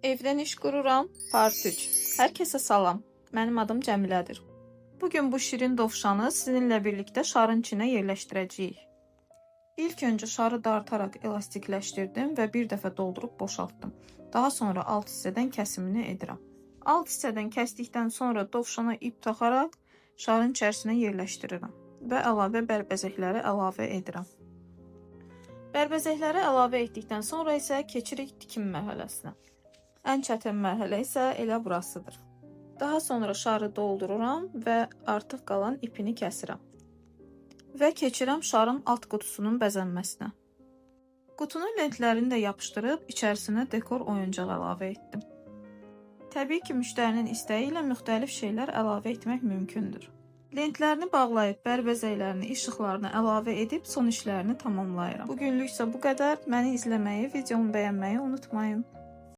Evdən iş qururam, part 3. Hər kəsə salam. Mənim adım Cəmilədir. Bugün bu şirin dovşanı sizinlə birlikdə şarın içinə yerləşdirəcəyik. İlk öncə şarı dartaraq elastikləşdirdim və bir dəfə doldurub boşaltdım. Daha sonra alt hissədən kəsimini edirəm. Alt hissədən kəsdikdən sonra dovşana ip taxaraq şarın içərisinə yerləşdirirəm və əlavə bərbəzəkləri əlavə edirəm. Bərbəzəkləri əlavə etdikdən sonra isə keçirik tikim mərhələsinə. Ən çətin mərhələ isə elə burasıdır. Daha sonra şarı doldururam və artıq qalan ipini kəsirəm. Və keçirəm şarın alt qutusunun bəzənməsinə. Qutunun lentlərini də yapışdırıb içərisinə dekor oyuncaq əlavə etdim. Təbii ki, müştərinin istəyi ilə müxtəlif şeylər əlavə etmək mümkündür. Lentlərini bağlayıb bərbəzəklərini, işıqlarını əlavə edib son işlərini tamamlayıram. Bugünlük isə bu qədər. Məni izləməyi, videomu bəyənməyi unutmayın.